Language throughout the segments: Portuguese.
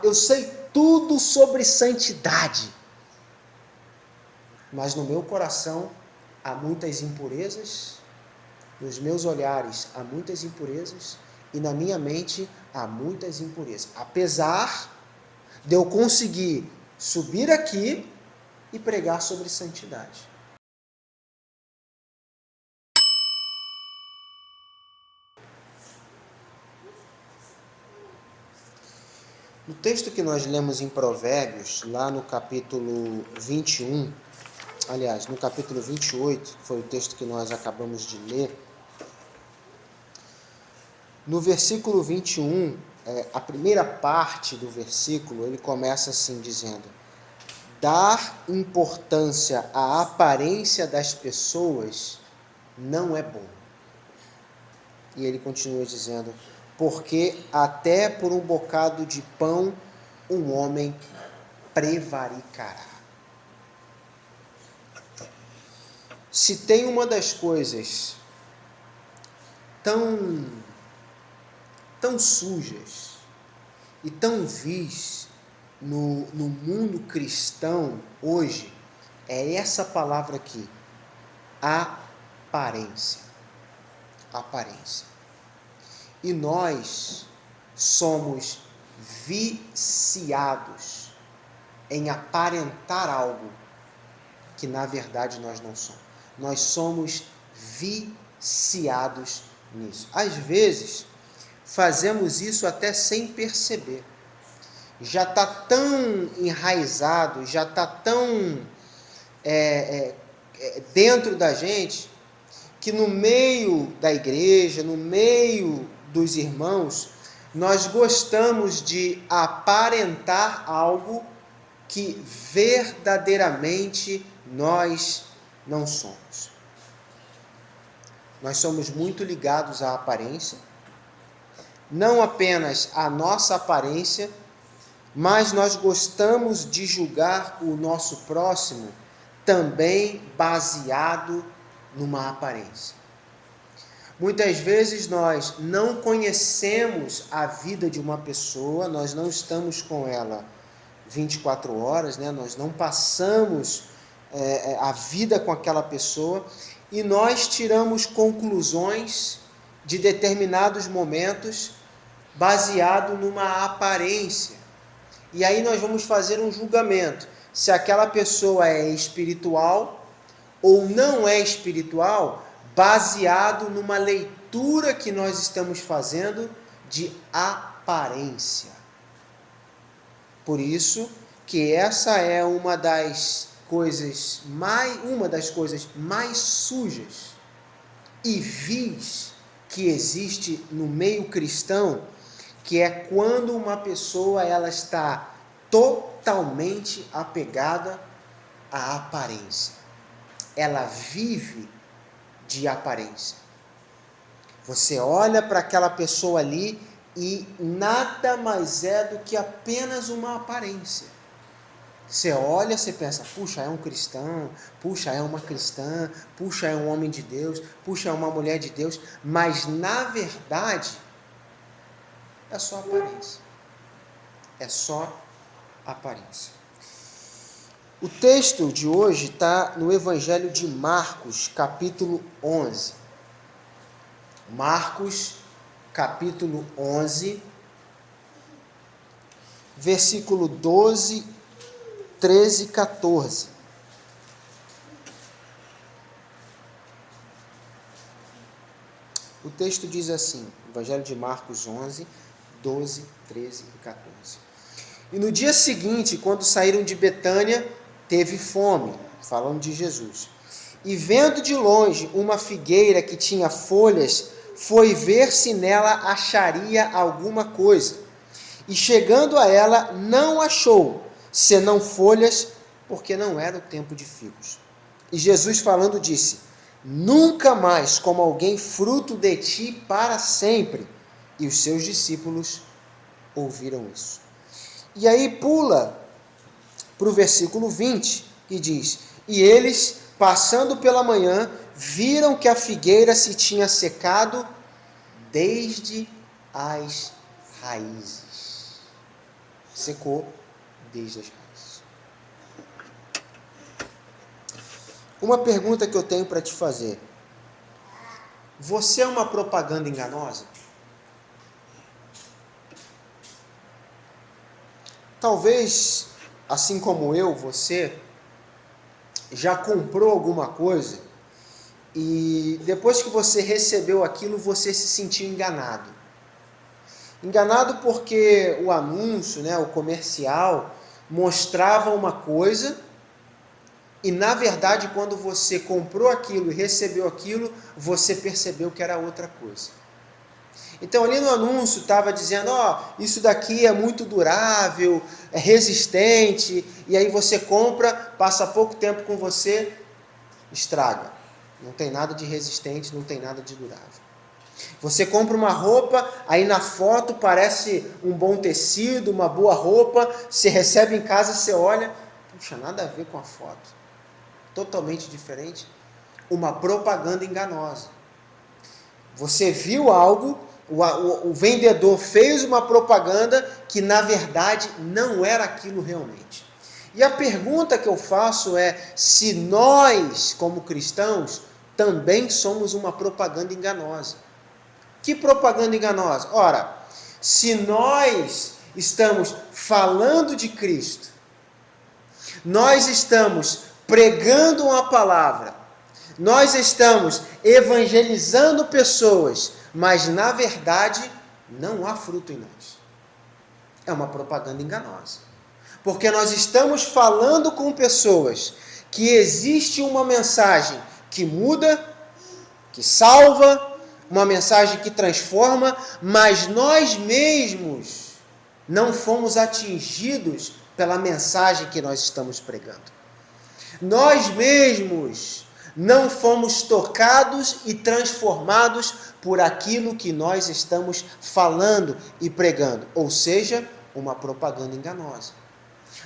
eu sei tudo sobre santidade, mas no meu coração há muitas impurezas, nos meus olhares há muitas impurezas e na minha mente há muitas impurezas. Apesar de eu conseguir subir aqui e pregar sobre santidade. No texto que nós lemos em Provérbios, lá no capítulo 21, aliás, no capítulo 28, que foi o texto que nós acabamos de ler, no versículo 21, a primeira parte do versículo, ele começa assim dizendo: dar importância à aparência das pessoas não é bom. E ele continua dizendo: porque até por um bocado de pão um homem prevaricará. Se tem uma das coisas tão sujas e tão vis no mundo cristão hoje, é essa palavra aqui, aparência. Aparência. E nós somos viciados em aparentar algo que na verdade nós não somos. Nós somos viciados nisso. Às vezes, fazemos isso até sem perceber. Já está tão enraizado, já está tão dentro da gente, que no meio da igreja, no meio dos irmãos, nós gostamos de aparentar algo que verdadeiramente nós não somos. Nós somos muito ligados à aparência, não apenas à nossa aparência, mas nós gostamos de julgar o nosso próximo também baseado numa aparência. Muitas vezes nós não conhecemos a vida de uma pessoa, nós não estamos com ela 24 horas, né? Nós não passamos a vida com aquela pessoa e nós tiramos conclusões de determinados momentos baseado numa aparência. E aí nós vamos fazer um julgamento se aquela pessoa é espiritual ou não é espiritual, baseado numa leitura que nós estamos fazendo de aparência. Por isso que essa é uma das coisas mais sujas e vis que existe no meio cristão, que é quando uma pessoa ela está totalmente apegada à aparência. Ela vive de aparência. Você olha para aquela pessoa ali e nada mais é do que apenas uma aparência. Você olha, você pensa, puxa, é um cristão, puxa, é uma cristã, puxa, é um homem de Deus, puxa, é uma mulher de Deus, mas na verdade é só aparência. É só aparência. O texto de hoje está no Evangelho de Marcos, capítulo 11. Marcos, capítulo 11, versículo 12, 13 e 14. O texto diz assim, Evangelho de Marcos 11, 12, 13 e 14. E no dia seguinte, quando saíram de Betânia, teve fome, falando de Jesus. E vendo de longe uma figueira que tinha folhas, foi ver se nela acharia alguma coisa. E chegando a ela, não achou, senão folhas, porque não era o tempo de figos. E Jesus falando disse, nunca mais coma alguém fruto de ti para sempre. E os seus discípulos ouviram isso. E aí pula para o versículo 20 e diz, e eles, passando pela manhã, viram que a figueira se tinha secado desde as raízes. secou desde as raízes. Uma pergunta que eu tenho para te fazer. Você é uma propaganda enganosa? Talvez, assim como eu, você já comprou alguma coisa e depois que você recebeu aquilo, você se sentiu enganado. Enganado porque o anúncio, o comercial, mostrava uma coisa e, na verdade, quando você comprou aquilo e recebeu aquilo, você percebeu que era outra coisa. Então, ali no anúncio estava dizendo, isso daqui é muito durável, é resistente, e aí você compra, passa pouco tempo com você, estraga. Não tem nada de resistente, não tem nada de durável. Você compra uma roupa, aí na foto parece um bom tecido, uma boa roupa, você recebe em casa, você olha, puxa, nada a ver com a foto. Totalmente diferente. Uma propaganda enganosa. Você viu algo, o vendedor fez uma propaganda que na verdade não era aquilo realmente. E a pergunta que eu faço é se nós, como cristãos, também somos uma propaganda enganosa. Que propaganda enganosa? Ora, se nós estamos falando de Cristo, nós estamos pregando uma palavra, nós estamos evangelizando pessoas, mas na verdade não há fruto em nós. É uma propaganda enganosa. Porque nós estamos falando com pessoas que existe uma mensagem que muda, que salva, uma mensagem que transforma, mas nós mesmos não fomos atingidos pela mensagem que nós estamos pregando. Nós mesmos não fomos tocados e transformados por aquilo que nós estamos falando e pregando, ou seja, uma propaganda enganosa.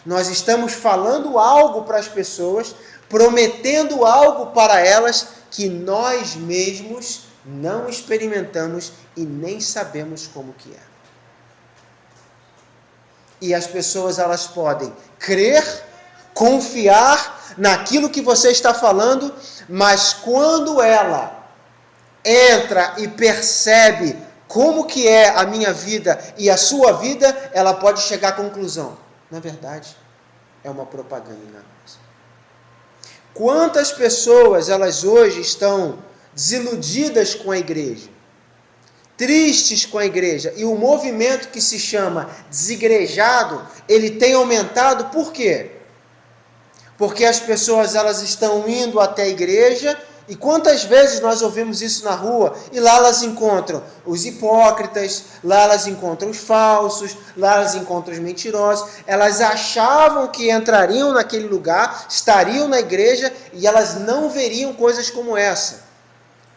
Nós estamos falando algo para as pessoas, prometendo algo para elas que nós mesmos não experimentamos e nem sabemos como que é. E as pessoas, elas podem crer, confiar naquilo que você está falando, mas quando ela entra e percebe como que é a minha vida e a sua vida, ela pode chegar à conclusão: na verdade, é uma propaganda enganosa. Quantas pessoas, elas hoje estão desiludidas com a igreja, tristes com a igreja, e o movimento que se chama desigrejado, ele tem aumentado. Por quê? Porque as pessoas, elas estão indo até a igreja, e quantas vezes nós ouvimos isso na rua, e lá elas encontram os hipócritas, lá elas encontram os falsos, lá elas encontram os mentirosos. Elas achavam que entrariam naquele lugar, estariam na igreja, e elas não veriam coisas como essa.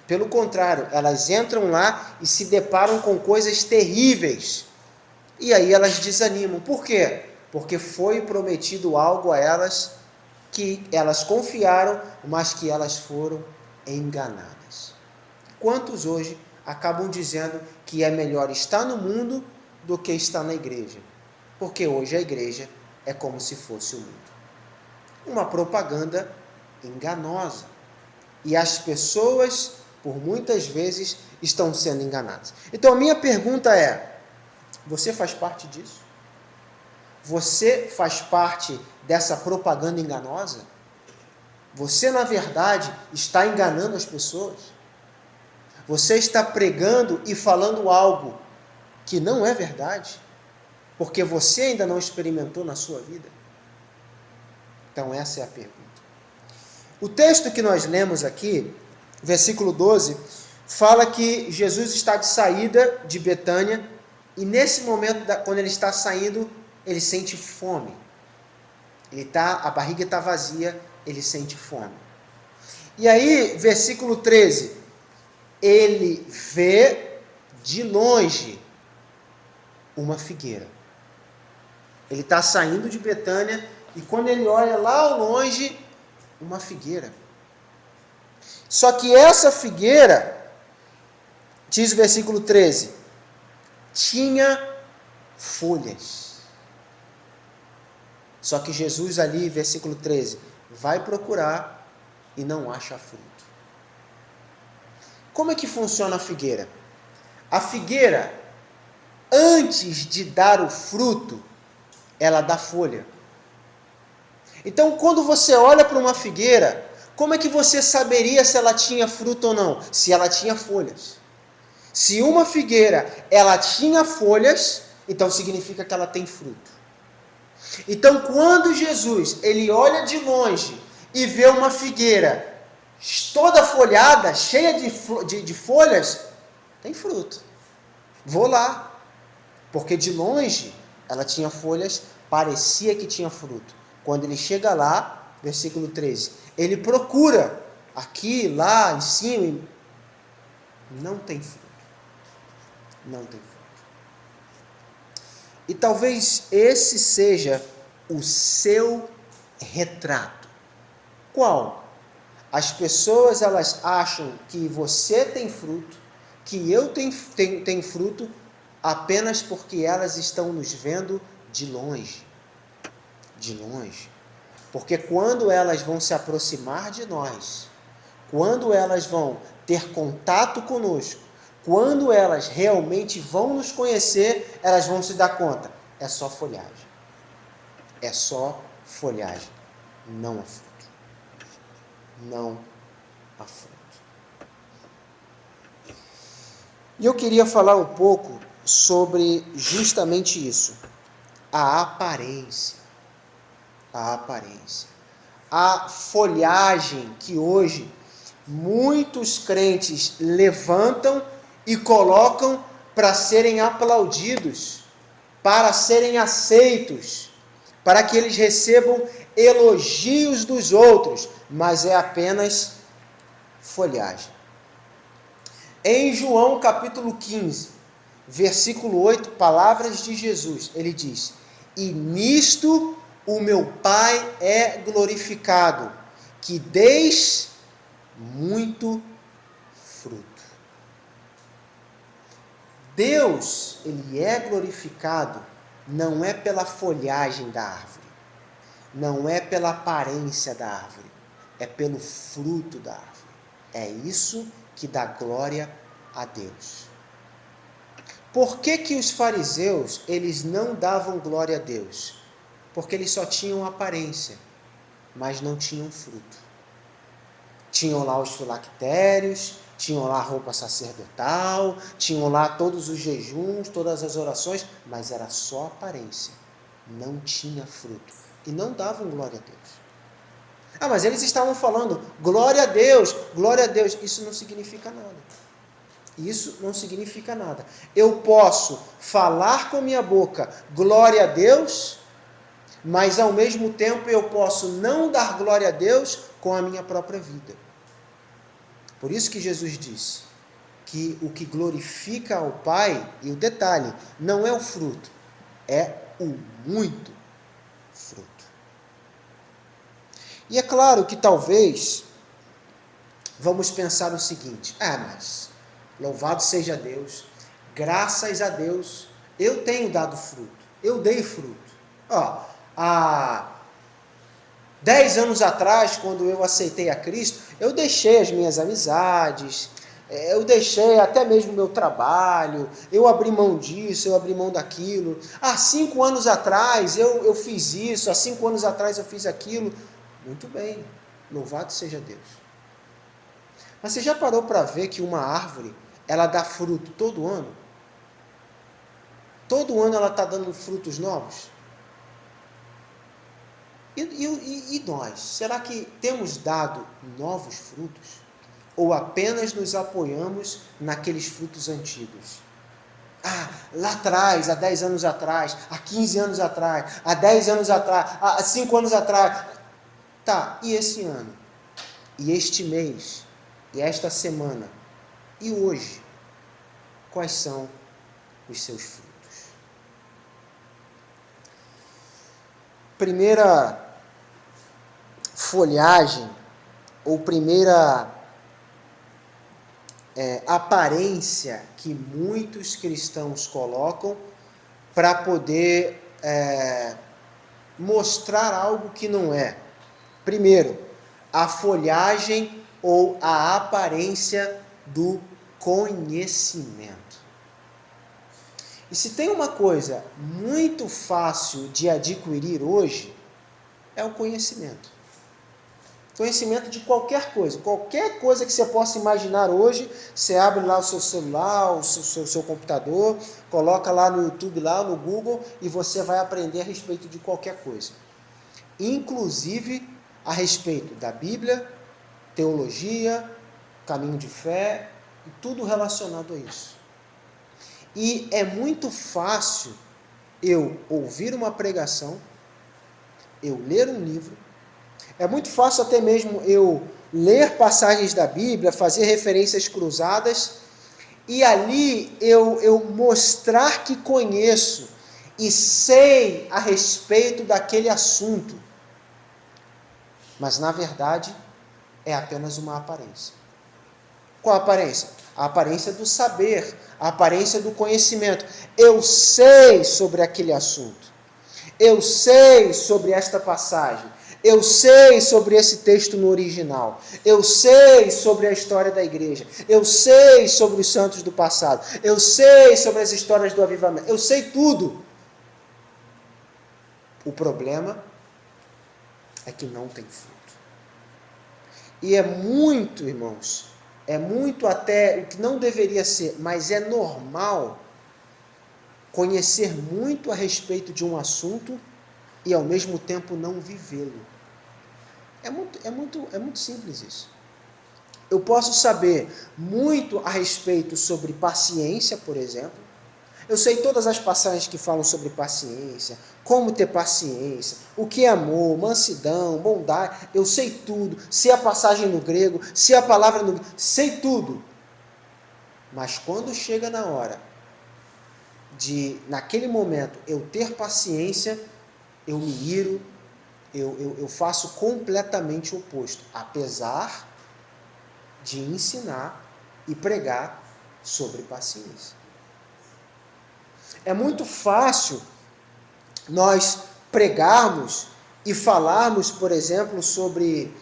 Pelo contrário, elas entram lá e se deparam com coisas terríveis. E aí elas desanimam. Por quê? Porque foi prometido algo a elas que elas confiaram, mas que elas foram enganadas. Quantos hoje acabam dizendo que é melhor estar no mundo do que estar na igreja? Porque hoje a igreja é como se fosse o mundo. Uma propaganda enganosa. E as pessoas, por muitas vezes, estão sendo enganadas. Então a minha pergunta é: você faz parte disso? Você faz parte dessa propaganda enganosa? Você, na verdade, está enganando as pessoas? Você está pregando e falando algo que não é verdade? Porque você ainda não experimentou na sua vida? Então essa é a pergunta. O texto que nós lemos aqui, versículo 12, fala que Jesus está de saída de Betânia, e nesse momento, quando ele está saindo, ele sente fome. A barriga está vazia, ele sente fome. E aí, versículo 13, ele vê de longe uma figueira. Ele está saindo de Betânia, e quando ele olha lá ao longe, uma figueira. Só que essa figueira, diz o versículo 13, tinha folhas. Só que Jesus ali, versículo 13, vai procurar e não acha fruto. Como é que funciona a figueira? A figueira, antes de dar o fruto, ela dá folha. Então, quando você olha para uma figueira, como é que você saberia se ela tinha fruto ou não? Se ela tinha folhas. Se uma figueira, ela tinha folhas, então significa que ela tem fruto. Então, quando Jesus, ele olha de longe e vê uma figueira toda folhada, cheia de folhas, tem fruto. Vou lá, porque de longe ela tinha folhas, parecia que tinha fruto. Quando ele chega lá, versículo 13, ele procura aqui, lá, em cima, não tem fruto. Não tem fruto. E talvez esse seja o seu retrato. Qual? As pessoas, elas acham que você tem fruto, que eu tenho fruto, apenas porque elas estão nos vendo de longe. De longe. Porque quando elas vão se aproximar de nós, quando elas vão ter contato conosco, quando elas realmente vão nos conhecer, elas vão se dar conta. É só folhagem. É só folhagem. Não há fruto. Não há fruto. E eu queria falar um pouco sobre justamente isso. A aparência. A aparência. A folhagem que hoje muitos crentes levantam e colocam para serem aplaudidos, para serem aceitos, para que eles recebam elogios dos outros, mas é apenas folhagem. Em João capítulo 15, versículo 8, palavras de Jesus, ele diz: e nisto o meu Pai é glorificado, que deis muito fruto. Deus, ele é glorificado não é pela folhagem da árvore, não é pela aparência da árvore, é pelo fruto da árvore. É isso que dá glória a Deus. Por que que os fariseus, eles não davam glória a Deus? Porque eles só tinham aparência, mas não tinham fruto. Tinham lá os filactérios, tinham lá a roupa sacerdotal, tinham lá todos os jejuns, todas as orações, mas era só aparência, não tinha fruto. E não davam glória a Deus. Ah, mas eles estavam falando, glória a Deus, glória a Deus. Isso não significa nada. Isso não significa nada. Eu posso falar com minha boca, glória a Deus, mas ao mesmo tempo eu posso não dar glória a Deus com a minha própria vida. Por isso que Jesus disse que o que glorifica ao Pai, e o detalhe, não é o fruto, é o muito fruto. E é claro que talvez vamos pensar o seguinte: mas louvado seja Deus, graças a Deus, eu tenho dado fruto, eu dei fruto. Há 10 anos atrás, quando eu aceitei a Cristo, eu deixei as minhas amizades, eu deixei até mesmo o meu trabalho, eu abri mão disso, eu abri mão daquilo. Há 5 anos atrás eu fiz isso, há 5 anos atrás eu fiz aquilo. Muito bem, louvado seja Deus. Mas você já parou para ver que uma árvore, ela dá fruto todo ano? Todo ano ela está dando frutos novos? E nós? Será que temos dado novos frutos? Ou apenas nos apoiamos naqueles frutos antigos? Lá atrás, há 10 anos atrás, há 15 anos atrás, há 10 anos atrás, há 5 anos atrás. Tá, e esse ano? E este mês? E esta semana? E hoje? Quais são os seus frutos? Primeira folhagem, ou primeira aparência que muitos cristãos colocam para poder mostrar algo que não é. Primeiro, a folhagem ou a aparência do conhecimento. E se tem uma coisa muito fácil de adquirir hoje, é o conhecimento. Conhecimento de qualquer coisa que você possa imaginar hoje, você abre lá o seu celular, o seu computador, coloca lá no YouTube, lá no Google, e você vai aprender a respeito de qualquer coisa. Inclusive a respeito da Bíblia, teologia, caminho de fé, e tudo relacionado a isso. E é muito fácil eu ouvir uma pregação, eu ler um livro, é muito fácil até mesmo eu ler passagens da Bíblia, fazer referências cruzadas, e ali eu mostrar que conheço e sei a respeito daquele assunto. Mas, na verdade, é apenas uma aparência. Qual a aparência? A aparência do saber, a aparência do conhecimento. Eu sei sobre aquele assunto. Eu sei sobre esta passagem. Eu sei sobre esse texto no original. Eu sei sobre a história da igreja. Eu sei sobre os santos do passado. Eu sei sobre as histórias do avivamento. Eu sei tudo. O problema é que não tem fruto. E é muito, irmãos, é muito até o que não deveria ser, mas é normal conhecer muito a respeito de um assunto e ao mesmo tempo não vivê-lo. É muito simples isso. Eu posso saber muito a respeito sobre paciência, por exemplo. Eu sei todas as passagens que falam sobre paciência, como ter paciência, o que é amor, mansidão, bondade. Eu sei tudo. Sei a passagem no grego, sei a palavra no grego, sei tudo. Mas quando chega na hora de, naquele momento, eu ter paciência, eu me iro, eu faço completamente o oposto, apesar de ensinar e pregar sobre paciência. É muito fácil nós pregarmos e falarmos, por exemplo, sobre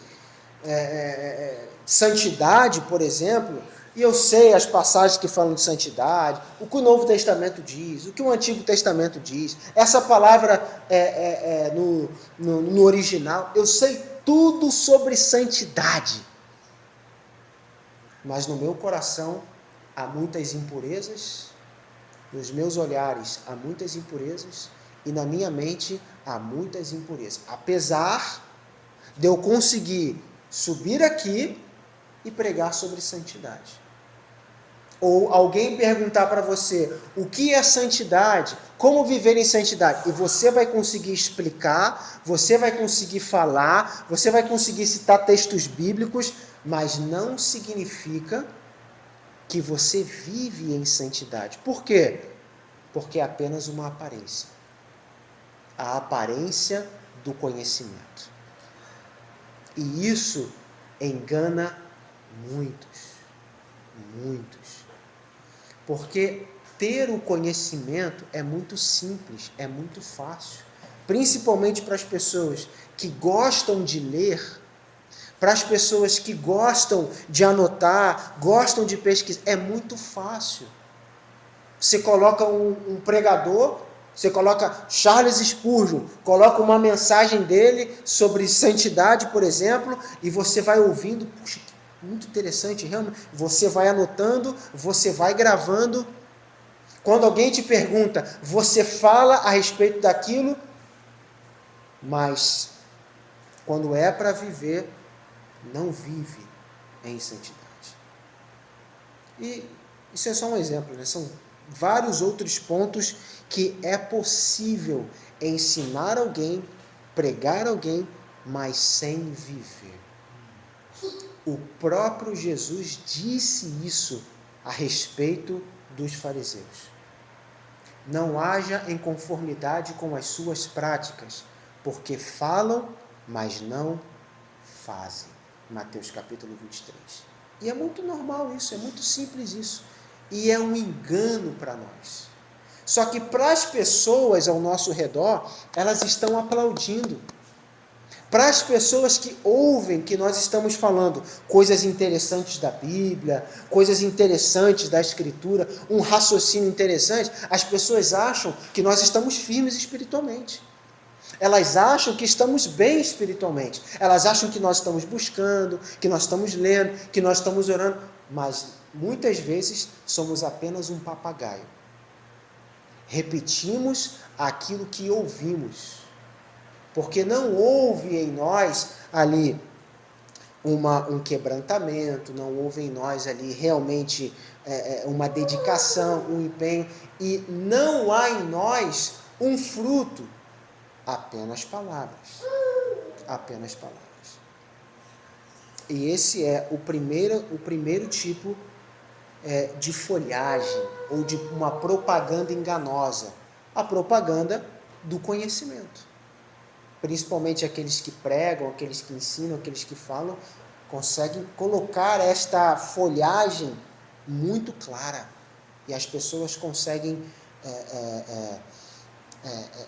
santidade, por exemplo, e eu sei as passagens que falam de santidade, o que o Novo Testamento diz, o que o Antigo Testamento diz, essa palavra no original, eu sei tudo sobre santidade. Mas no meu coração há muitas impurezas, nos meus olhares há muitas impurezas, e na minha mente há muitas impurezas. Apesar de eu conseguir subir aqui e pregar sobre santidade. Ou alguém perguntar para você o que é santidade, como viver em santidade, e você vai conseguir explicar, você vai conseguir falar, você vai conseguir citar textos bíblicos, mas não significa que você vive em santidade. Por quê? Porque é apenas uma aparência. A aparência do conhecimento. E isso engana muitos. Porque ter o conhecimento é muito simples, é muito fácil. Principalmente para as pessoas que gostam de ler, para as pessoas que gostam de anotar, gostam de pesquisar, é muito fácil. Você coloca um pregador, você coloca Charles Spurgeon, coloca uma mensagem dele sobre santidade, por exemplo, e você vai ouvindo, puxa, muito interessante, realmente. Você vai anotando, você vai gravando. Quando alguém te pergunta, você fala a respeito daquilo, mas quando é para viver, não vive em santidade. E isso é só um exemplo, né? São vários outros pontos que é possível ensinar alguém, pregar alguém, mas sem viver. O próprio Jesus disse isso a respeito dos fariseus. Não haja em conformidade com as suas práticas, porque falam, mas não fazem. Mateus capítulo 23. E é muito normal isso, é muito simples isso. E é um engano para nós. Só que para as pessoas ao nosso redor, elas estão aplaudindo. Para as pessoas que ouvem que nós estamos falando coisas interessantes da Bíblia, coisas interessantes da Escritura, um raciocínio interessante, as pessoas acham que nós estamos firmes espiritualmente. Elas acham que estamos bem espiritualmente. Elas acham que nós estamos buscando, que nós estamos lendo, que nós estamos orando. Mas muitas vezes somos apenas um papagaio. Repetimos aquilo que ouvimos. Porque não houve em nós ali um quebrantamento, não houve em nós ali realmente uma dedicação, um empenho, e não há em nós um fruto, apenas palavras. Apenas palavras. E esse é o primeiro tipo de folhagem, ou de uma propaganda enganosa, a propaganda do conhecimento. Principalmente aqueles que pregam, aqueles que ensinam, aqueles que falam, conseguem colocar esta folhagem muito clara. E as pessoas conseguem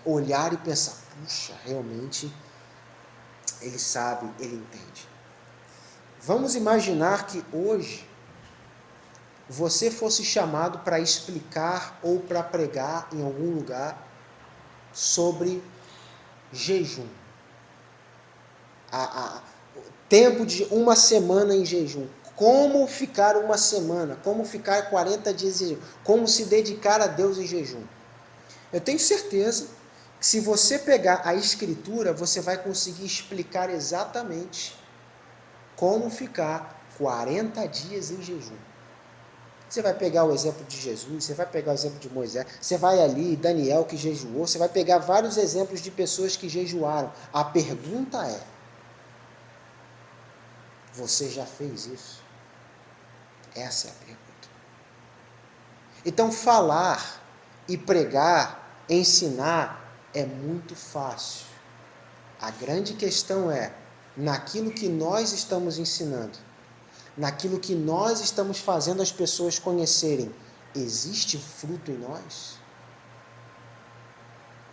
olhar e pensar, puxa, realmente ele sabe, ele entende. Vamos imaginar que hoje você fosse chamado para explicar ou para pregar em algum lugar sobre jejum. Tempo de uma semana em jejum. Como ficar uma semana, como ficar 40 dias em jejum, como se dedicar a Deus em jejum. Eu tenho certeza que se você pegar a Escritura, você vai conseguir explicar exatamente como ficar 40 dias em jejum. Você vai pegar o exemplo de Jesus, você vai pegar o exemplo de Moisés, você vai ali, Daniel que jejuou, você vai pegar vários exemplos de pessoas que jejuaram. A pergunta é, você já fez isso? Essa é a pergunta. Então falar e pregar, ensinar é muito fácil. A grande questão é, naquilo que nós estamos ensinando, naquilo que nós estamos fazendo as pessoas conhecerem, existe fruto em nós?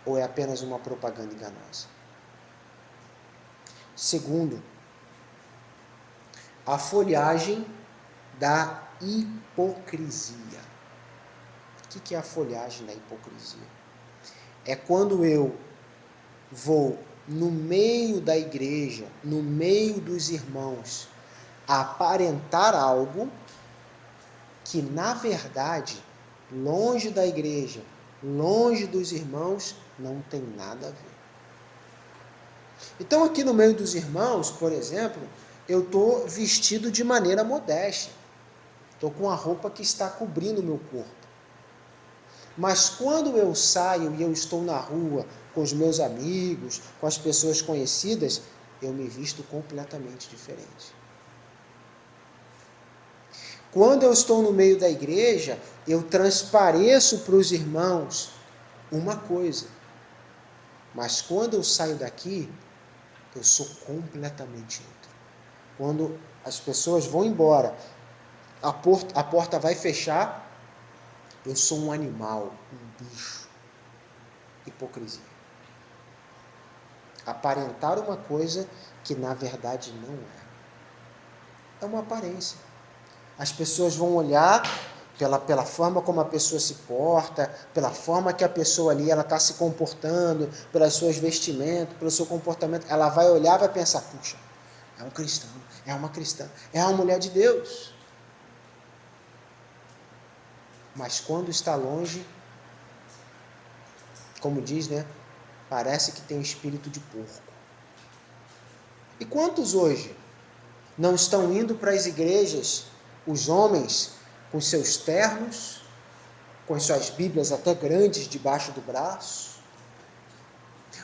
Ou é apenas uma propaganda enganosa? Segundo, a folhagem da hipocrisia. O que é a folhagem da hipocrisia? É quando eu vou no meio da igreja, no meio dos irmãos, aparentar algo que, na verdade, longe da igreja, longe dos irmãos, não tem nada a ver. Então, aqui no meio dos irmãos, por exemplo, eu estou vestido de maneira modesta. Estou com a roupa que está cobrindo o meu corpo. Mas quando eu saio e eu estou na rua com os meus amigos, com as pessoas conhecidas, eu me visto completamente diferente. Quando eu estou no meio da igreja, eu transpareço para os irmãos uma coisa. Mas quando eu saio daqui, eu sou completamente outro. Quando as pessoas vão embora, a porta vai fechar, eu sou um animal, um bicho. Hipocrisia. Aparentar uma coisa que na verdade não é. É uma aparência. As pessoas vão olhar pela forma como a pessoa se porta, pela forma que a pessoa ali está se comportando, pelas suas vestimentas, pelo seu comportamento. Ela vai olhar e vai pensar, puxa, é um cristão, é uma cristã, é uma mulher de Deus. Mas quando está longe, como diz, parece que tem espírito de porco. E quantos hoje não estão indo para as igrejas, os homens com seus ternos, com as suas bíblias até grandes debaixo do braço?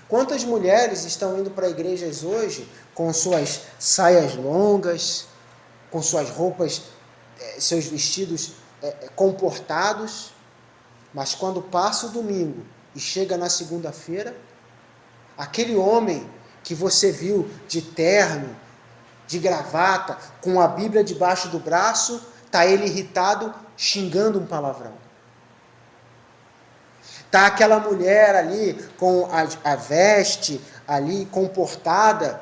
Quantas mulheres estão indo para igrejas hoje com suas saias longas, com suas roupas, seus vestidos comportados, mas quando passa o domingo e chega na segunda-feira, aquele homem que você viu de terno, de gravata, com a Bíblia debaixo do braço, está ele irritado, xingando um palavrão. Está aquela mulher ali com a veste ali comportada,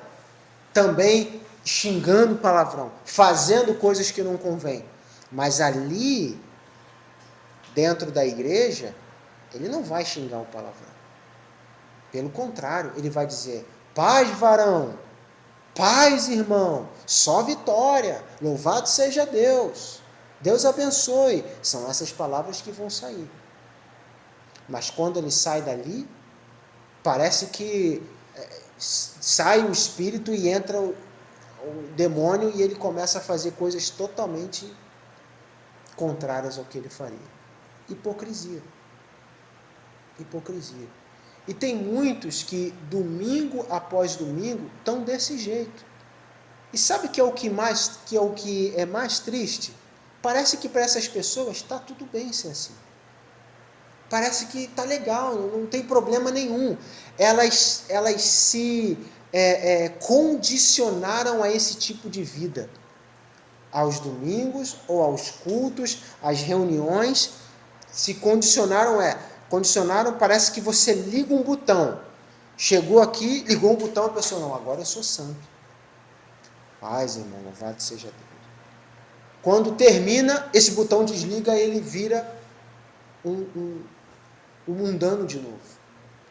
também xingando palavrão, fazendo coisas que não convém. Mas ali, dentro da igreja, ele não vai xingar o palavrão. Pelo contrário, ele vai dizer: paz, varão, paz, irmão, só vitória, louvado seja Deus, Deus abençoe. São essas palavras que vão sair. Mas quando ele sai dali, parece que sai o espírito e entra o demônio e ele começa a fazer coisas totalmente contrárias ao que ele faria. Hipocrisia. Hipocrisia. E tem muitos que domingo após domingo estão desse jeito. E sabe que é o que é mais triste? Parece que para essas pessoas está tudo bem ser assim. Parece que está legal, não tem problema nenhum. Elas se condicionaram a esse tipo de vida. Aos domingos ou aos cultos, às reuniões, se condicionaram, parece que você liga um botão. Chegou aqui, ligou um botão, a pessoa, não, agora eu sou santo. Paz, irmão, louvado seja Deus. Quando termina, esse botão desliga, ele vira um mundano de novo.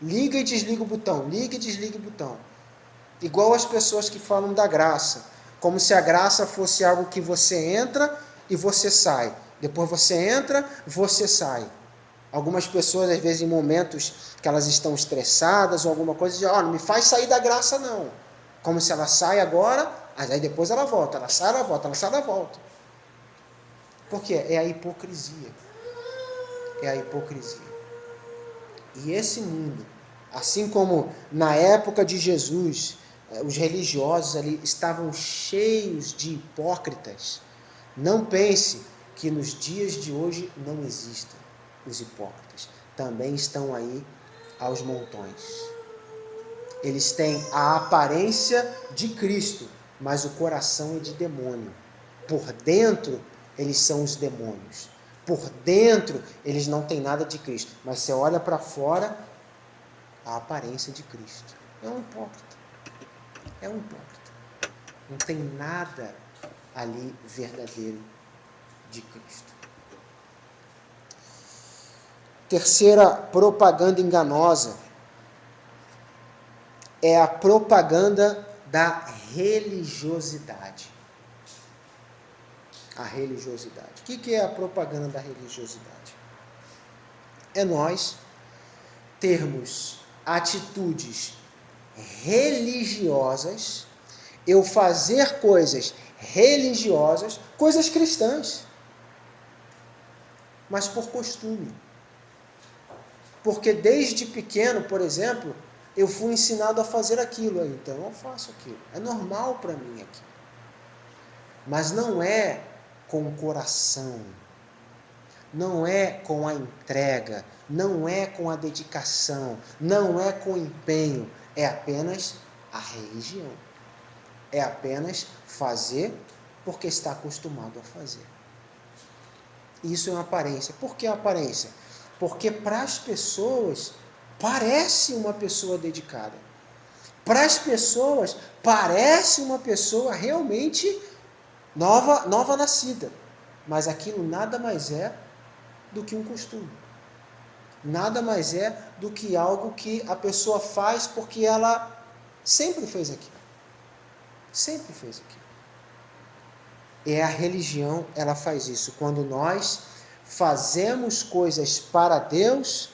Liga e desliga o botão, liga e desliga o botão. Igual as pessoas que falam da graça, como se a graça fosse algo que você entra e você sai. Depois você entra, você sai. Algumas pessoas, às vezes, em momentos que elas estão estressadas ou alguma coisa, dizem, não me faz sair da graça, não. Como se ela sai agora, mas aí depois ela volta. Ela sai, ela volta, ela sai, ela volta. Por quê? É a hipocrisia. É a hipocrisia. E esse mundo, assim como na época de Jesus, os religiosos ali estavam cheios de hipócritas, não pense que nos dias de hoje não existem os hipócritas. Também estão aí aos montões. Eles têm a aparência de Cristo, mas o coração é de demônio. Por dentro, eles são os demônios. Por dentro, eles não têm nada de Cristo. Mas você olha para fora, a aparência de Cristo. É um hipócrita. É um hipócrita. Não tem nada ali verdadeiro de Cristo. Terceira propaganda enganosa é a propaganda da religiosidade. A religiosidade. O que é a propaganda da religiosidade? É nós termos atitudes religiosas, eu fazer coisas religiosas, coisas cristãs, mas por costume. Porque desde pequeno, por exemplo, eu fui ensinado a fazer aquilo, então eu faço aquilo. É normal para mim aquilo. Mas não é com o coração, não é com a entrega, não é com a dedicação, não é com o empenho, é apenas a religião. É apenas fazer porque está acostumado a fazer. Isso é uma aparência. Por que a aparência? Porque para as pessoas parece uma pessoa dedicada. Para as pessoas parece uma pessoa realmente nova nascida. Mas aquilo nada mais é do que um costume. Nada mais é do que algo que a pessoa faz porque ela sempre fez aquilo. Sempre fez aquilo. E a religião, ela faz isso. Quando nós fazemos coisas para Deus,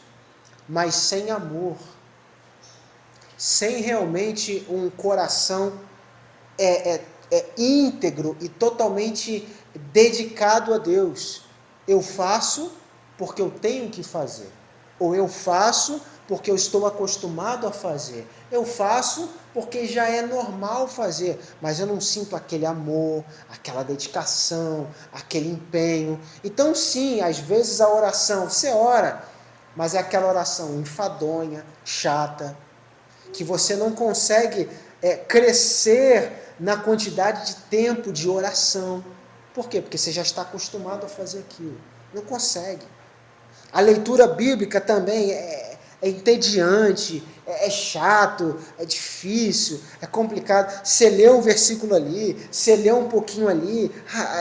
mas sem amor. Sem realmente um coração íntegro e totalmente dedicado a Deus. Eu faço porque eu tenho que fazer. Ou eu faço porque eu estou acostumado a fazer. Eu faço porque já é normal fazer, mas eu não sinto aquele amor, aquela dedicação, aquele empenho. Então sim, às vezes a oração, você ora, mas é aquela oração enfadonha, chata, que você não consegue crescer na quantidade de tempo de oração. Por quê? Porque você já está acostumado a fazer aquilo. Não consegue. A leitura bíblica também é entediante, é chato, é difícil, é complicado. Você lê um versículo ali, você lê um pouquinho ali,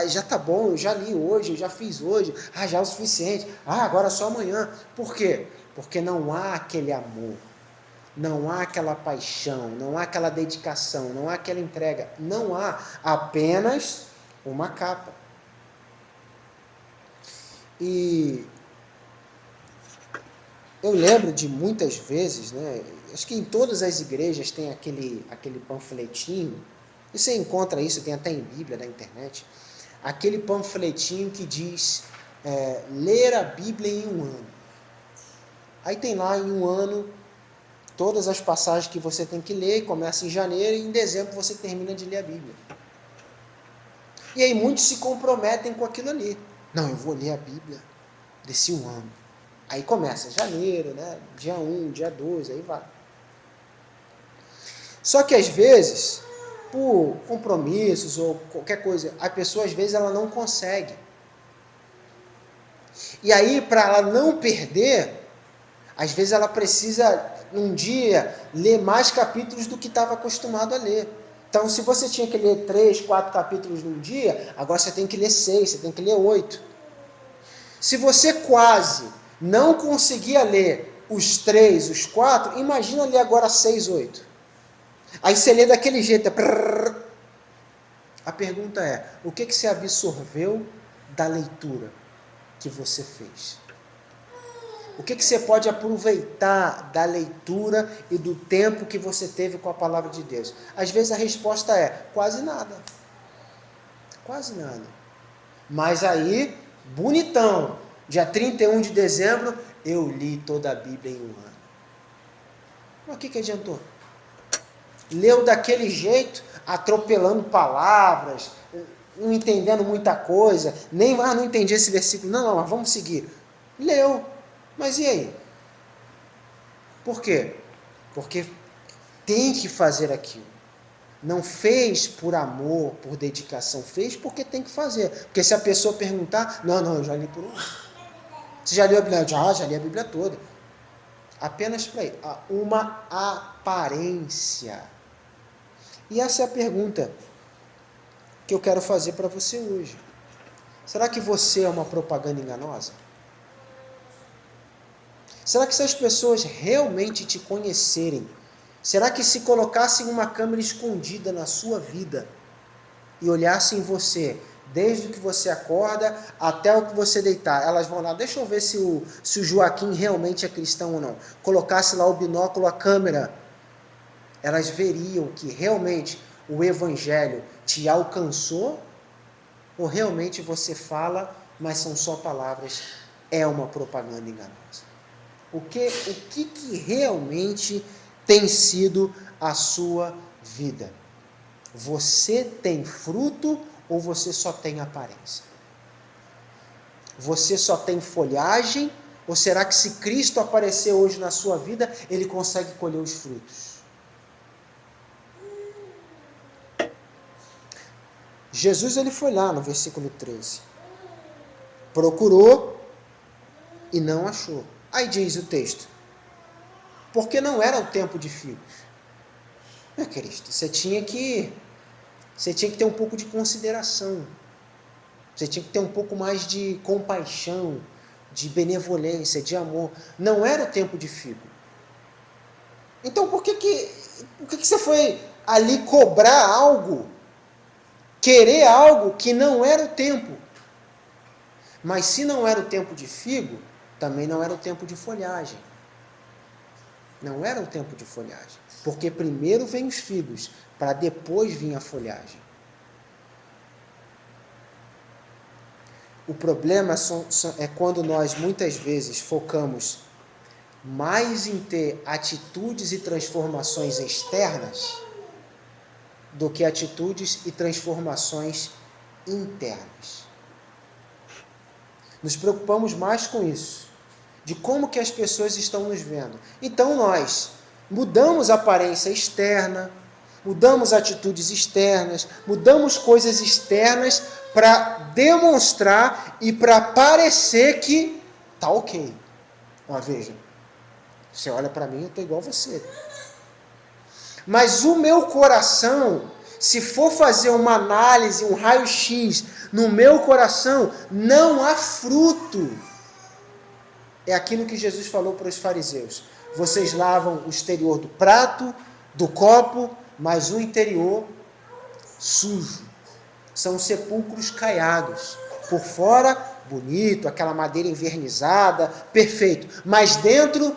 já tá bom, eu já li hoje, eu já fiz hoje, já é o suficiente, agora só amanhã. Por quê? Porque não há aquele amor, não há aquela paixão, não há aquela dedicação, não há aquela entrega, não há apenas uma capa. E eu lembro de muitas vezes, acho que em todas as igrejas tem aquele panfletinho, e você encontra isso, tem até em Bíblia, na internet, aquele panfletinho que diz, ler a Bíblia em um ano. Aí tem lá em um ano, todas as passagens que você tem que ler, começa em janeiro e em dezembro você termina de ler a Bíblia. E aí muitos se comprometem com aquilo ali. Não, eu vou ler a Bíblia desse um ano. Aí começa janeiro, dia 1, dia 2, aí vai. Só que às vezes, por compromissos ou qualquer coisa, a pessoa às vezes ela não consegue. E aí, para ela não perder, às vezes ela precisa, num dia, ler mais capítulos do que estava acostumado a ler. Então, se você tinha que ler 3, 4 capítulos num dia, agora você tem que ler 6, você tem que ler 8. Se você quase não conseguia ler os 3, os 4, imagina ler agora 6, 8. Aí você lê daquele jeito. A pergunta é, o que você absorveu da leitura que você fez? O que você pode aproveitar da leitura e do tempo que você teve com a palavra de Deus? Às vezes a resposta é, quase nada. Quase nada. Mas aí, bonitão, dia 31 de dezembro, eu li toda a Bíblia em um ano. Mas o que adiantou? Leu daquele jeito, atropelando palavras, não entendendo muita coisa, nem, não entendi esse versículo, não, mas vamos seguir. Leu, mas e aí? Por quê? Porque tem que fazer aquilo. Não fez por amor, por dedicação, fez porque tem que fazer. Porque se a pessoa perguntar, não, eu já li por um ano. Você já leu a Bíblia? Já li a Bíblia toda. Apenas para uma aparência. E essa é a pergunta que eu quero fazer para você hoje. Será que você é uma propaganda enganosa? Será que se as pessoas realmente te conhecerem, será que se colocassem uma câmera escondida na sua vida e olhassem você, desde que você acorda até o que você deitar, elas vão lá, deixa eu ver se o Joaquim realmente é cristão ou não. Colocasse lá o binóculo, a câmera, elas veriam que realmente o evangelho te alcançou ou realmente você fala, mas são só palavras, é uma propaganda enganosa. O que realmente tem sido a sua vida? Você tem fruto ou você só tem aparência? Você só tem folhagem? Ou será que se Cristo aparecer hoje na sua vida, ele consegue colher os frutos? Jesus ele foi lá no versículo 13. Procurou e não achou. Aí diz o texto, porque não era o tempo de figos. Cristo, você tinha que ter um pouco de consideração. Você tinha que ter um pouco mais de compaixão, de benevolência, de amor. Não era o tempo de figo. Então por que você foi ali cobrar algo, querer algo que não era o tempo? Mas se não era o tempo de figo, também não era o tempo de folhagem. Não era o tempo de folhagem. Porque primeiro vem os figos, para depois vir a folhagem. O problema é quando nós muitas vezes focamos mais em ter atitudes e transformações externas do que atitudes e transformações internas. Nos preocupamos mais com isso, de como que as pessoas estão nos vendo. Então nós mudamos a aparência externa, mudamos atitudes externas, mudamos coisas externas para demonstrar e para parecer que está ok. Ó, veja, você olha para mim, eu estou igual a você. Mas o meu coração, se for fazer uma análise, um raio-x no meu coração, não há fruto. É aquilo que Jesus falou para os fariseus. Vocês lavam o exterior do prato, do copo, mas o interior sujo. São sepulcros caiados. Por fora, bonito, aquela madeira envernizada, perfeito. Mas dentro,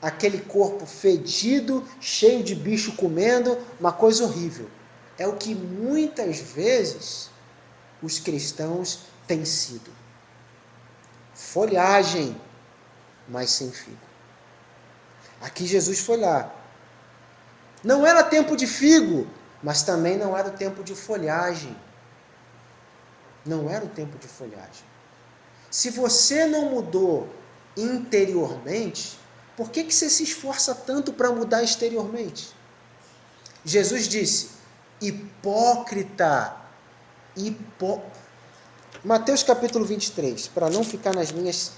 aquele corpo fedido, cheio de bicho comendo, uma coisa horrível. É o que muitas vezes os cristãos têm sido. Folhagem, mas sem figo. Aqui Jesus foi lá. Não era tempo de figo, mas também não era o tempo de folhagem. Não era o tempo de folhagem. Se você não mudou interiormente, por que você se esforça tanto para mudar exteriormente? Jesus disse, hipócrita, Mateus capítulo 23, para não ficar nas minhas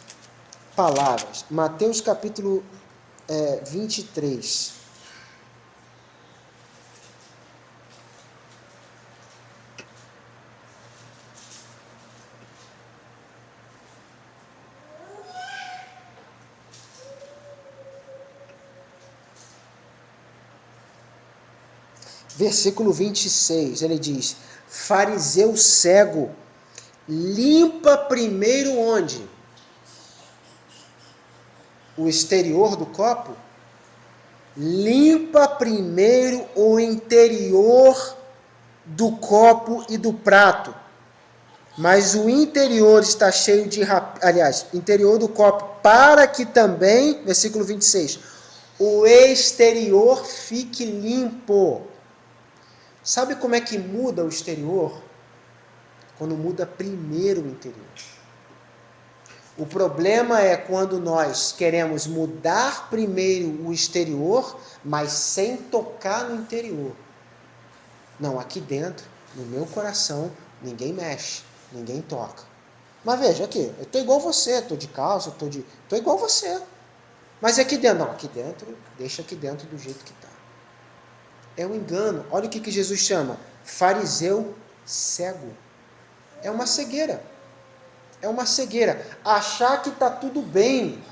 palavras. Mateus capítulo 23. Versículo 26, ele diz, fariseu cego, limpa primeiro onde? O exterior do copo? Limpa primeiro o interior do copo e do prato. Mas o interior está cheio de... interior do copo, para que também, versículo 26, o exterior fique limpo. Sabe como é que muda o exterior? Quando muda primeiro o interior. O problema é quando nós queremos mudar primeiro o exterior, mas sem tocar no interior. Não, aqui dentro, no meu coração, ninguém mexe, ninguém toca. Mas veja, aqui, eu estou igual você, estou de calça, estou igual você. Mas aqui dentro, não, aqui dentro, deixa aqui dentro do jeito que está. É um engano. Olha o que Jesus chama, fariseu cego. É uma cegueira. É uma cegueira. Achar que está tudo bem.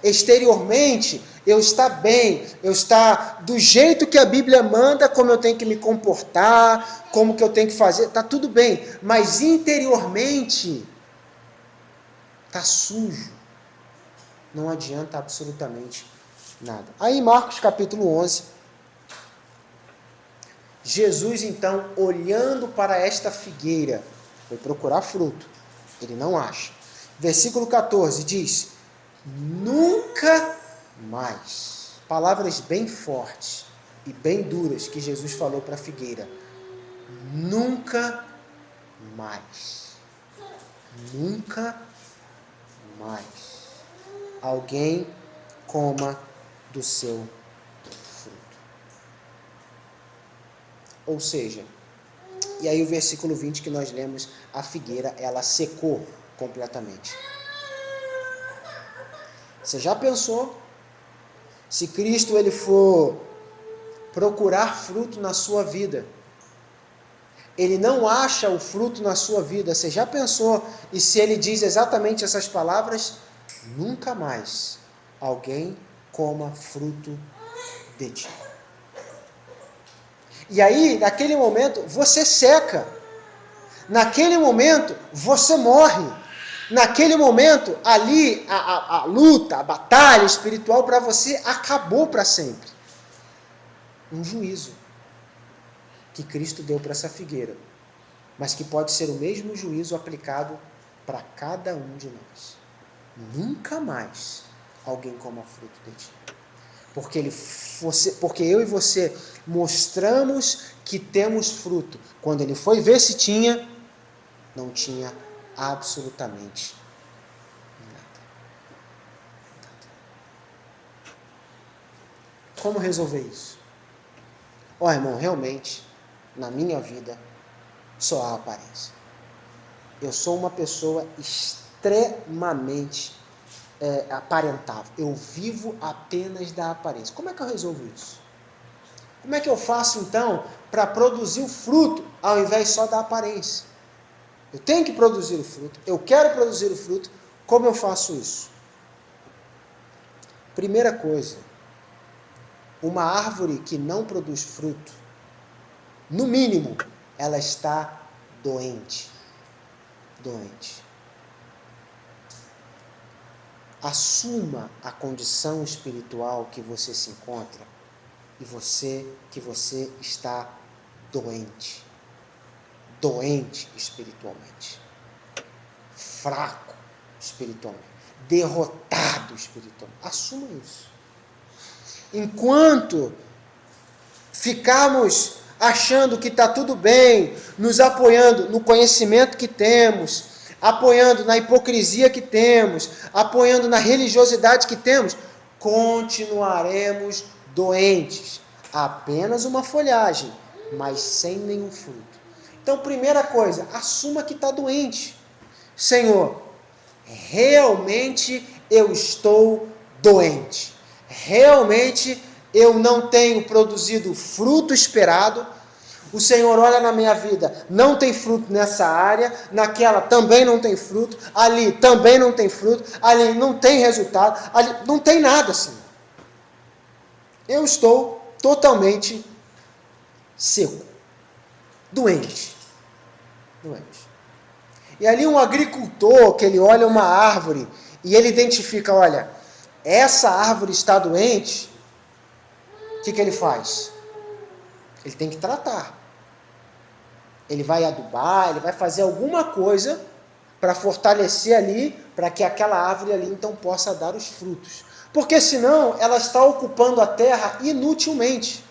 Exteriormente, eu estar bem. Eu estar do jeito que a Bíblia manda, como eu tenho que me comportar, como que eu tenho que fazer. Está tudo bem. Mas interiormente, está sujo. Não adianta absolutamente nada. Aí Marcos capítulo 11. Jesus então, olhando para esta figueira, foi procurar fruto. Ele não acha. Versículo 14 diz, nunca mais. Palavras bem fortes e bem duras que Jesus falou para a figueira. Nunca mais. Nunca mais. Alguém coma do seu fruto. Ou seja, e aí o versículo 20 que nós lemos, a figueira, ela secou completamente. Você já pensou? Se Cristo ele for procurar fruto na sua vida, ele não acha o fruto na sua vida, você já pensou? E se ele diz exatamente essas palavras, nunca mais alguém coma fruto de ti. E aí, naquele momento, você seca. Naquele momento, você morre. Naquele momento, ali, a luta, a batalha espiritual para você acabou para sempre. Um juízo que Cristo deu para essa figueira, mas que pode ser o mesmo juízo aplicado para cada um de nós. Nunca mais alguém coma fruto de ti. Porque eu e você mostramos que temos fruto. Quando ele foi ver se tinha, não tinha absolutamente nada. Como resolver isso? Ó, irmão, realmente, na minha vida, só há aparência. Eu sou uma pessoa extremamente aparentável. Eu vivo apenas da aparência. Como é que eu resolvo isso? Como é que eu faço, então, para produzir o fruto, ao invés só da aparência? Eu tenho que produzir o fruto, eu quero produzir o fruto, como eu faço isso? Primeira coisa, uma árvore que não produz fruto, no mínimo, ela está doente. Doente. Assuma a condição espiritual que você se encontra e que você está doente. Doente espiritualmente. Fraco espiritualmente. Derrotado espiritualmente. Assuma isso. Enquanto ficarmos achando que está tudo bem, nos apoiando no conhecimento que temos, apoiando na hipocrisia que temos, apoiando na religiosidade que temos, continuaremos doentes. Apenas uma folhagem, mas sem nenhum fruto. Então, primeira coisa, assuma que está doente. Senhor, realmente eu estou doente. Realmente eu não tenho produzido o fruto esperado. O Senhor olha na minha vida, não tem fruto nessa área, naquela também não tem fruto, ali também não tem fruto, ali não tem resultado, ali não tem nada, Senhor. Eu estou totalmente seco, doente. E ali um agricultor, que ele olha uma árvore e ele identifica, olha, essa árvore está doente, o que ele faz? Ele tem que tratar. Ele vai adubar, ele vai fazer alguma coisa para fortalecer ali, para que aquela árvore ali então possa dar os frutos. Porque senão ela está ocupando a terra inutilmente.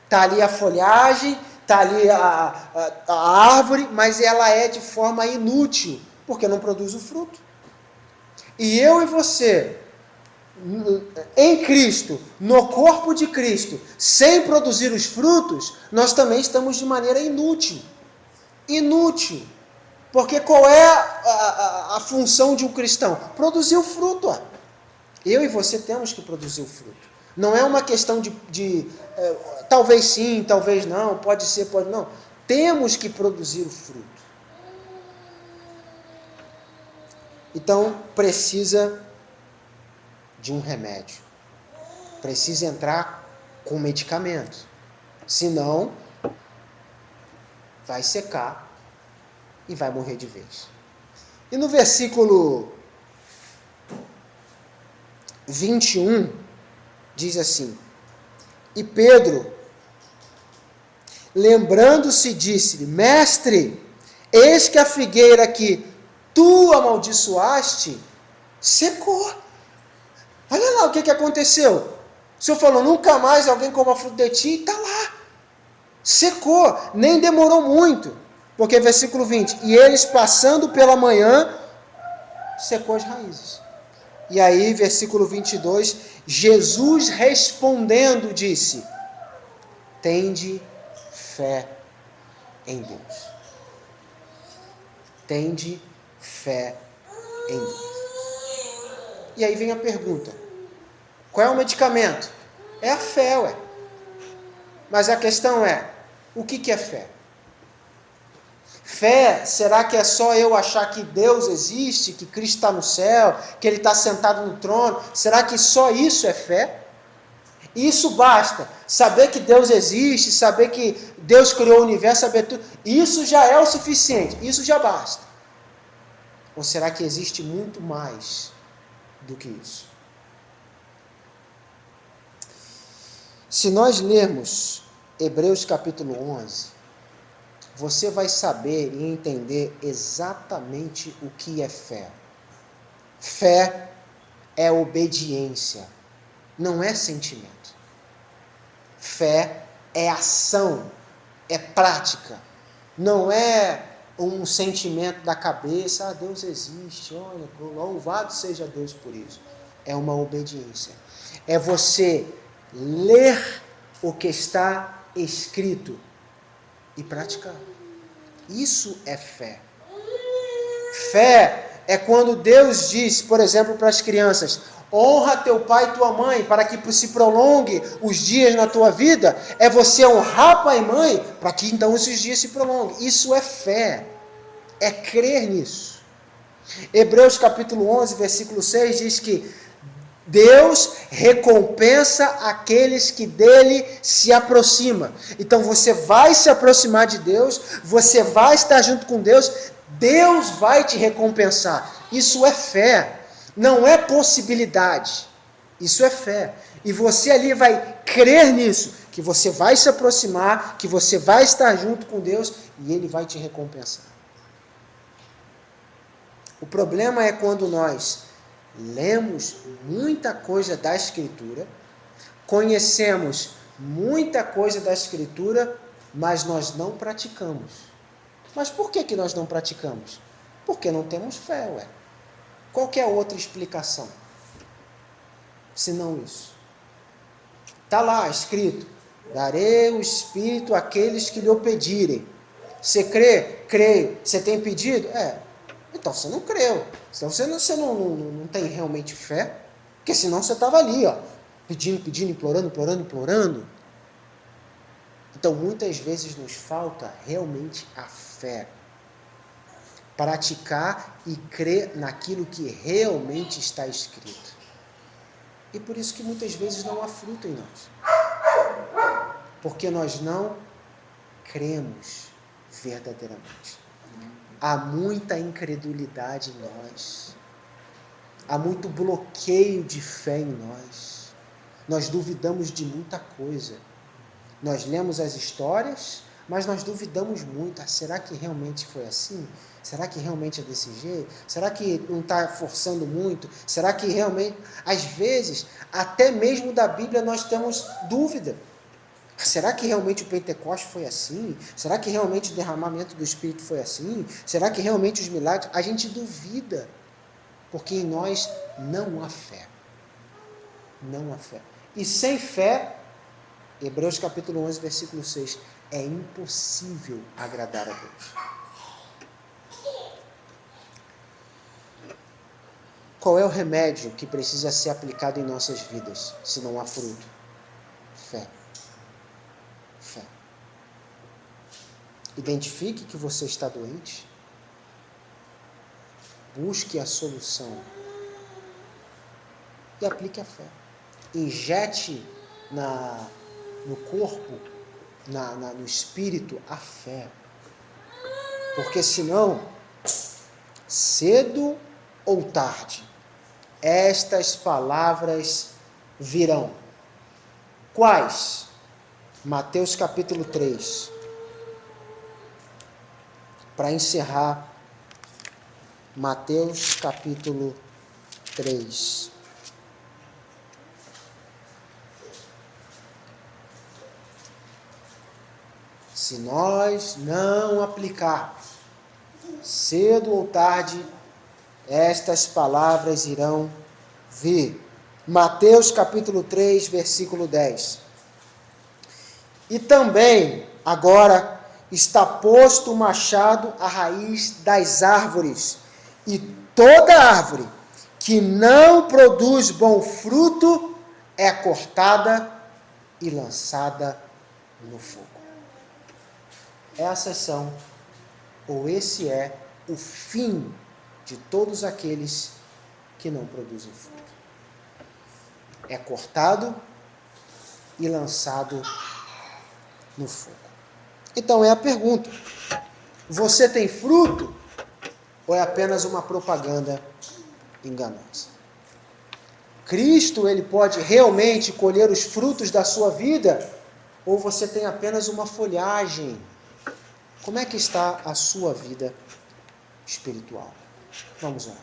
Está ali a folhagem, está ali a árvore, mas ela é de forma inútil, porque não produz o fruto. E eu e você, em Cristo, no corpo de Cristo, sem produzir os frutos, nós também estamos de maneira inútil. Inútil. Porque qual é a função de um cristão? Produzir o fruto. Eu e você temos que produzir o fruto. Não é uma questão de talvez sim, talvez não, pode ser, pode não. Temos que produzir o fruto. Então, precisa de um remédio. Precisa entrar com medicamento. Senão, vai secar e vai morrer de vez. E no versículo 21, diz assim: E Pedro, lembrando-se, disse-lhe: Mestre, eis que a figueira que tu amaldiçoaste secou. Olha lá o que aconteceu. O Senhor falou, nunca mais alguém coma fruto de ti, e está lá. Secou, nem demorou muito. Porque versículo 20, e eles passando pela manhã, secou as raízes. E aí, versículo 22, Jesus respondendo disse, tende fé em Deus. Tende fé em Deus. E aí vem a pergunta, qual é o medicamento? É a fé, ué. Mas a questão é, o que é fé? Fé, será que é só eu achar que Deus existe, que Cristo está no céu, que Ele está sentado no trono? Será que só isso é fé? Isso basta. Saber que Deus existe, saber que Deus criou o universo, saber tudo, isso já é o suficiente, isso já basta. Ou será que existe muito mais do que isso? Se nós lermos Hebreus capítulo 11, você vai saber e entender exatamente o que é fé. Fé é obediência, não é sentimento. Fé é ação, é prática, não é um sentimento da cabeça, Deus existe, olha, louvado seja Deus por isso. É uma obediência. É você ler o que está escrito e praticar. Isso é fé. Fé é quando Deus diz, por exemplo, para as crianças: honra teu pai e tua mãe, para que se prolongue os dias na tua vida. É você honrar pai e mãe, para que então esses dias se prolonguem. Isso é fé, é crer nisso. Hebreus capítulo 11, versículo 6 diz que Deus recompensa aqueles que dele se aproximam. Então você vai se aproximar de Deus, você vai estar junto com Deus, Deus vai te recompensar. Isso é fé, não é possibilidade. Isso é fé. E você ali vai crer nisso, que você vai se aproximar, que você vai estar junto com Deus e ele vai te recompensar. O problema é quando nós lemos muita coisa da Escritura, conhecemos muita coisa da Escritura, mas nós não praticamos. Mas por que nós não praticamos? Porque não temos fé, ué. Qualquer outra explicação, senão isso. Está lá escrito: darei o Espírito àqueles que lhe o pedirem. Você crê? Creio. Você tem pedido? Então você não creu. Então você não tem realmente fé. Porque senão você estava ali, ó, pedindo, implorando. Então muitas vezes nos falta realmente a fé. Praticar e crer naquilo que realmente está escrito. E por isso que muitas vezes não há fruto em nós. Porque nós não cremos verdadeiramente. Há muita incredulidade em nós. Há muito bloqueio de fé em nós. Nós duvidamos de muita coisa. Nós lemos as histórias, mas nós duvidamos muito. Será que realmente foi assim? Será que realmente é desse jeito? Será que não está forçando muito? Será que realmente... Às vezes, até mesmo da Bíblia nós temos dúvida. Será que realmente o Pentecostes foi assim? Será que realmente o derramamento do Espírito foi assim? Será que realmente os milagres... A gente duvida, porque em nós não há fé. Não há fé. E sem fé, Hebreus capítulo 11, versículo 6, é impossível agradar a Deus. Qual é o remédio que precisa ser aplicado em nossas vidas, se não há fruto? Fé. Fé. Identifique que você está doente. Busque a solução. E aplique a fé. Injete no corpo, no espírito, a fé. Porque senão, cedo ou tarde, estas palavras virão. Quais? Mateus capítulo 3. Para encerrar, Mateus capítulo 3. Se nós não aplicarmos, cedo ou tarde, estas palavras irão vir. Mateus capítulo 3, versículo 10. E também, agora, está posto o machado à raiz das árvores, e toda árvore que não produz bom fruto é cortada e lançada no fogo. Essas são, ou esse é, o fim de todos aqueles que não produzem fruto. É cortado e lançado no fogo. Então é a pergunta: você tem fruto ou é apenas uma propaganda enganosa? Cristo, ele pode realmente colher os frutos da sua vida, ou você tem apenas uma folhagem? Como é que está a sua vida espiritual? Vamos lá.